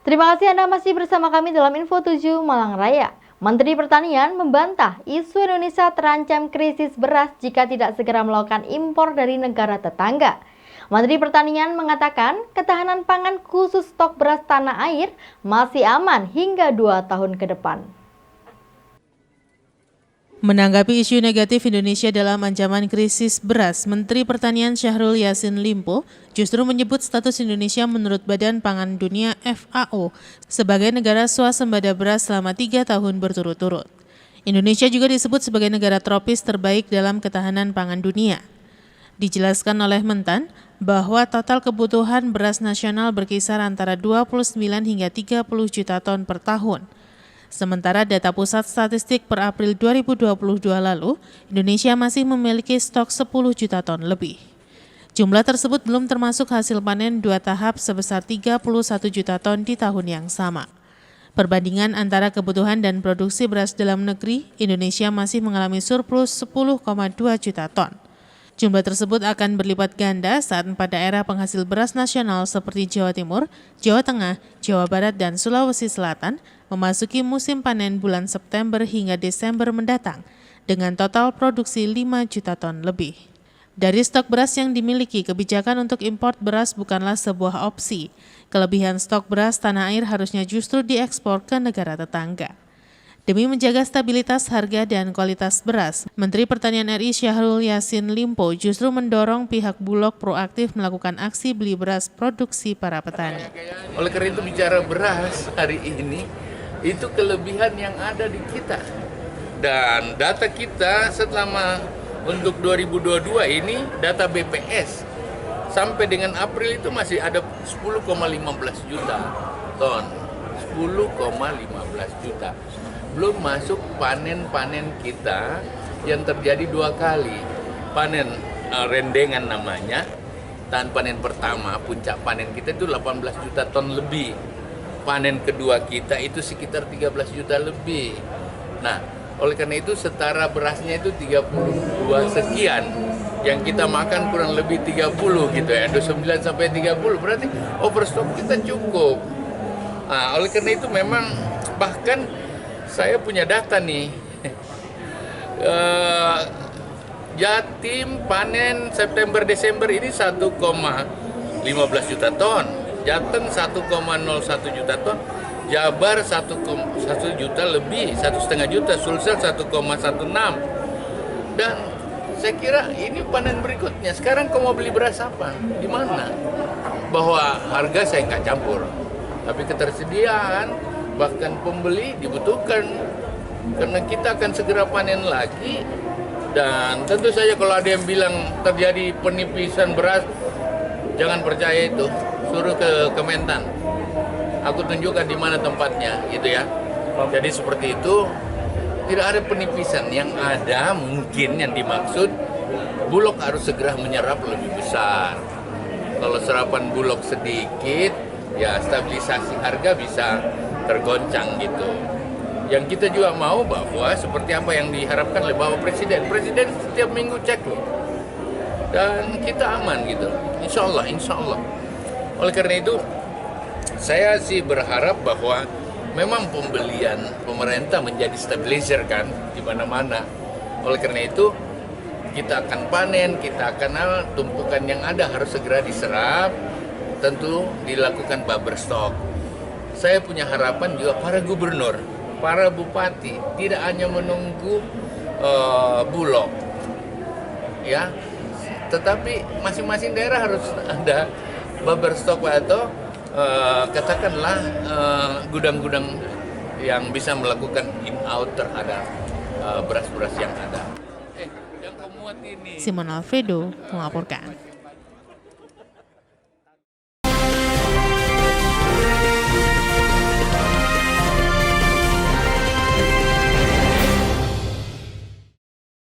Terima kasih Anda masih bersama kami dalam Info 7 Malang Raya. Menteri Pertanian membantah isu Indonesia terancam krisis beras jika tidak segera melakukan impor dari negara tetangga. Menteri Pertanian mengatakan ketahanan pangan khusus stok beras tanah air masih aman hingga 2 tahun ke depan. Menanggapi isu negatif Indonesia dalam ancaman krisis beras, Menteri Pertanian Syahrul Yassin Limpo justru menyebut status Indonesia menurut Badan Pangan Dunia (FAO) sebagai negara swasembada beras selama 3 tahun berturut-turut. Indonesia juga disebut sebagai negara tropis terbaik dalam ketahanan pangan dunia. Dijelaskan oleh Mentan bahwa total kebutuhan beras nasional berkisar antara 29 hingga 30 juta ton per tahun. Sementara data Pusat Statistik per April 2022 lalu, Indonesia masih memiliki stok 10 juta ton lebih. Jumlah tersebut belum termasuk hasil panen 2 tahap sebesar 31 juta ton di tahun yang sama. Perbandingan antara kebutuhan dan produksi beras dalam negeri, Indonesia masih mengalami surplus 10,2 juta ton. Jumlah tersebut akan berlipat ganda saat 4 daerah penghasil beras nasional seperti Jawa Timur, Jawa Tengah, Jawa Barat, dan Sulawesi Selatan memasuki musim panen bulan September hingga Desember mendatang dengan total produksi 5 juta ton lebih. Dari stok beras yang dimiliki, kebijakan untuk impor beras bukanlah sebuah opsi. Kelebihan stok beras tanah air harusnya justru diekspor ke negara tetangga. Demi menjaga stabilitas harga dan kualitas beras, Menteri Pertanian RI Syahrul Yassin Limpo justru mendorong pihak Bulog proaktif melakukan aksi beli beras produksi para petani. Oleh karena itu bicara beras hari ini, itu kelebihan yang ada di kita. Dan data kita selama untuk 2022 ini, data BPS, sampai dengan April itu masih ada 10,15 juta ton. 10,15 juta. Belum masuk panen-panen kita yang terjadi 2 kali. Panen rendengan namanya, dan panen pertama, puncak panen kita itu 18 juta ton lebih. Panen kedua kita itu sekitar 13 juta lebih. Nah, oleh karena itu setara berasnya itu 32 sekian. Yang kita makan kurang lebih 30 gitu ya, 29 sampai 30, berarti overstock kita cukup. Nah, oleh karena itu memang bahkan saya punya data nih, Jatim panen September-Desember ini 1,15 juta ton, Jateng 1,01 juta ton, Jabar 1 juta lebih, 1,5 juta, Sulsel 1,16. Dan saya kira ini panen berikutnya. Sekarang kau mau beli beras apa? Di mana? Bahwa harga saya nggak campur, tapi ketersediaan bahkan pembeli dibutuhkan karena kita akan segera panen lagi. Dan tentu saja kalau ada yang bilang terjadi penipisan beras, jangan percaya itu, suruh ke Kementan, aku tunjukkan di mana tempatnya gitu ya. Jadi seperti itu, tidak ada penipisan. Yang ada mungkin yang dimaksud Bulog harus segera menyerap lebih besar. Kalau serapan Bulog sedikit, ya stabilisasi harga bisa tergoncang gitu. Yang kita juga mau bahwa seperti apa yang diharapkan oleh Bapak Presiden. Presiden setiap minggu cek loh. Dan kita aman gitu. Insya Allah. Oleh karena itu, saya sih berharap bahwa memang pembelian pemerintah menjadi stabilizer kan di mana-mana. Oleh karena itu, kita akan panen, kita akan tumpukan yang ada harus segera diserap. Tentu dilakukan buffer stock. Saya punya harapan juga para gubernur, para bupati tidak hanya menunggu Bulog, ya, tetapi masing-masing daerah harus ada buffer stock atau katakanlah gudang-gudang yang bisa melakukan in-out terhadap beras-beras yang ada. Simon Alfredo melaporkan.